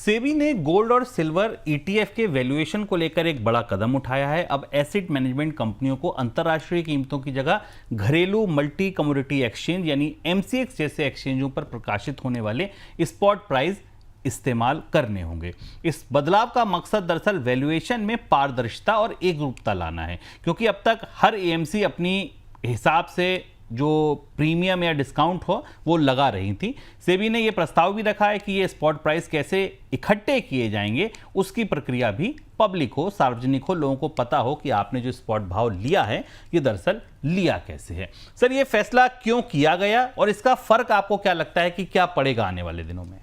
सेबी ने गोल्ड और silver ETF के वैल्यूएशन को लेकर एक बड़ा कदम उठाया है। अब एसेट मैनेजमेंट कंपनियों को अंतर्राष्ट्रीय कीमतों की जगह घरेलू मल्टी कमोडिटी एक्सचेंज यानी एमसीएक्स जैसे एक्सचेंजों पर प्रकाशित होने वाले स्पॉट प्राइस इस्तेमाल करने होंगे। इस बदलाव का मकसद दरअसल वैल्यूएशन में पारदर्शिता और एकरूपता लाना है, क्योंकि अब तक हर एएमसी अपनी हिसाब से जो प्रीमियम या डिस्काउंट हो वो लगा रही थी। सेबी ने ये प्रस्ताव भी रखा है कि ये स्पॉट प्राइस कैसे इकट्ठे किए जाएंगे, उसकी प्रक्रिया भी पब्लिक हो, सार्वजनिक हो, लोगों को पता हो कि आपने जो स्पॉट भाव लिया है ये दरअसल लिया कैसे है। सर, ये फैसला क्यों किया गया और इसका फर्क आपको क्या लगता है कि क्या पड़ेगा आने वाले दिनों में?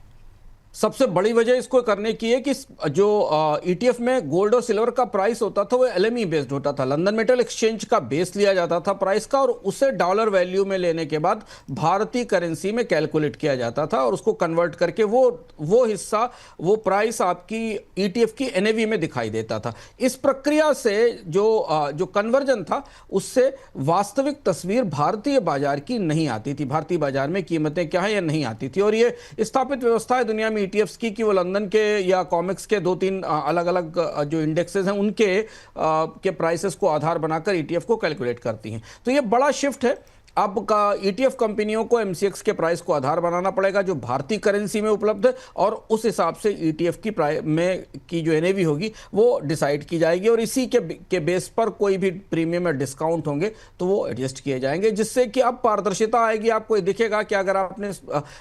सबसे बड़ी वजह इसको करने की है कि जो ईटीएफ में गोल्ड और सिल्वर का प्राइस होता था वो एलएमई बेस्ड होता था, लंदन मेटल एक्सचेंज का बेस लिया जाता था प्राइस का, और उसे डॉलर वैल्यू में लेने के बाद भारतीय करेंसी में कैलकुलेट किया जाता था और उसको कन्वर्ट करके वो हिस्सा, वो प्राइस आपकी ईटीएफ की एनएवी में दिखाई देता था। इस प्रक्रिया से जो कन्वर्जन था उससे वास्तविक तस्वीर भारतीय बाजार की नहीं आती थी, भारतीय बाजार में कीमतें क्या है या नहीं आती थी। और ये स्थापित व्यवस्था है दुनिया में ईटीएफ्स की कि वो लंदन के या कॉमेक्स के 2-3 अलग अलग जो इंडेक्सेस हैं उनके के प्राइसेस को आधार बनाकर ईटीएफ को कैलकुलेट करती हैं। तो ये बड़ा शिफ्ट है। अब का ईटीएफ कंपनियों को एमसीएक्स के प्राइस को आधार बनाना पड़ेगा जो भारतीय करेंसी में उपलब्ध है, और उस हिसाब से ईटीएफ की में की जो एनएवी होगी वो डिसाइड की जाएगी, और इसी के बेस पर कोई भी प्रीमियम या डिस्काउंट होंगे तो वो एडजस्ट किए जाएंगे, जिससे कि अब पारदर्शिता आएगी। आपको दिखेगा कि अगर आपने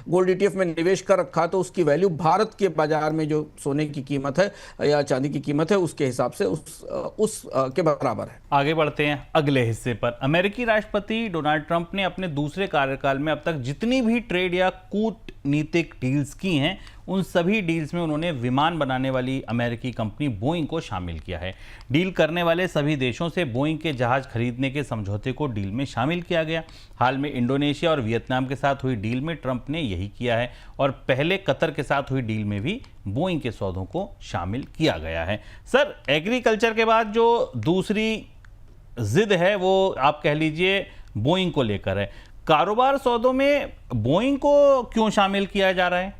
गोल्ड ईटीएफ में निवेश कर रखा तो उसकी वैल्यू भारत के बाजार में जो सोने की कीमत है या चांदी की कीमत है उसके हिसाब से उस के बराबर है। आगे बढ़ते हैं अगले हिस्से पर। अमेरिकी राष्ट्रपति डोनाल्ड ट्रंप ने अपने दूसरे कार्यकाल में अब तक जितनी भी ट्रेड या कूटनीतिक डील्स की हैं उन सभी डील्स में उन्होंने विमान बनाने वाली अमेरिकी कंपनी बोइंग को शामिल किया है। डील करने वाले सभी देशों से बोइंग के जहाज खरीदने के समझौते को डील में शामिल किया गया। हाल में इंडोनेशिया और वियतनाम के साथ हुई डील में ट्रंप ने यही किया है, और पहले कतर के साथ हुई डील में भी बोइंग के सौदों को शामिल किया गया है। सर, एग्रीकल्चर के बाद जो दूसरी जिद है वो आप कह लीजिए बोइंग को लेकर है। कारोबार सौदों में बोइंग को क्यों शामिल किया जा रहा है?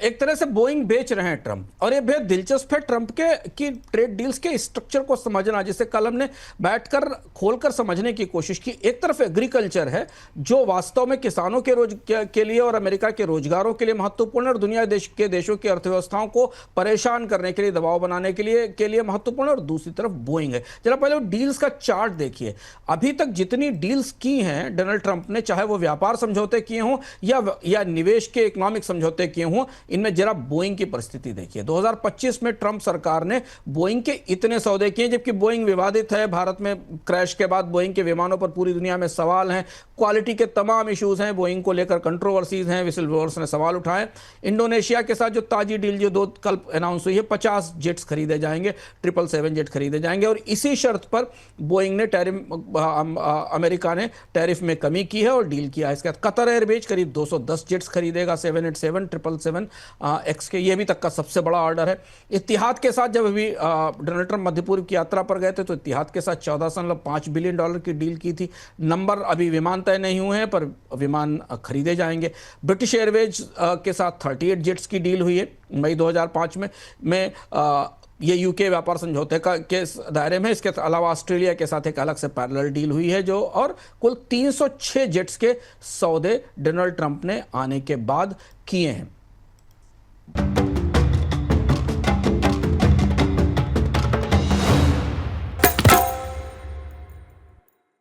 एक तरह से बोइंग बेच रहे हैं ट्रंप, और ये बेहद दिलचस्प है ट्रंप की ट्रेड डील्स के स्ट्रक्चर को समझना, जिसे कल हमने बैठकर खोलकर समझने की कोशिश की। एक तरफ एग्रीकल्चर है जो वास्तव में किसानों के लिए और अमेरिका के रोजगारों के लिए महत्वपूर्ण है, और दुनिया के देशों की अर्थव्यवस्थाओं को परेशान करने के लिए, दबाव बनाने के लिए महत्वपूर्ण है। और दूसरी तरफ बोइंग है। जरा पहले डील्स का चार्ट देखिए। अभी तक जितनी डील्स की हैं डोनाल्ड ट्रंप ने, चाहे वो व्यापार समझौते किए हों या निवेश के इकोनॉमिक समझौते किए हों, इनमें जरा बोइंग की परिस्थिति देखिए। 2025 में ट्रंप सरकार ने बोइंग के इतने सौदे किए, जबकि बोइंग विवादित है। भारत में क्रैश के बाद बोइंग के विमानों पर पूरी दुनिया में सवाल हैं, क्वालिटी के तमाम इश्यूज हैं, बोइंग को लेकर कंट्रोवर्सीज हैं, विसल ब्लोअर्स ने सवाल उठाए। इंडोनेशिया के साथ जो ताजी डील जो कल अनाउंस हुई है, 50 जेट्स खरीदे जाएंगे, 777 जेट खरीदे जाएंगे, और इसी शर्त पर बोइंग ने अमेरिका ने टैरिफ में कमी की है और डील किया है। इसके बाद कतर एयरवेज करीब 210 जेट्स खरीदेगा, 787 777X के, ये अभी तक का सबसे बड़ा ऑर्डर है। इत्तिहाद के साथ जब अभी डोनाल्ड ट्रंप मध्य पूर्व की यात्रा पर गए थे तो इत्तिहाद के साथ $14.5 बिलियन की डील की थी। नंबर अभी विमान तय नहीं हुए हैं, पर विमान खरीदे जाएंगे। ब्रिटिश एयरवेज के साथ 38 जेट्स की डील हुई है मई 2005 में ये यूके व्यापार समझौते के दायरे में। इसके अलावा ऑस्ट्रेलिया के साथ एक अलग से पैरेलल डील हुई है जो, और कुल 306 जेट्स के सौदे डोनाल्ड ट्रंप ने आने के बाद किए हैं।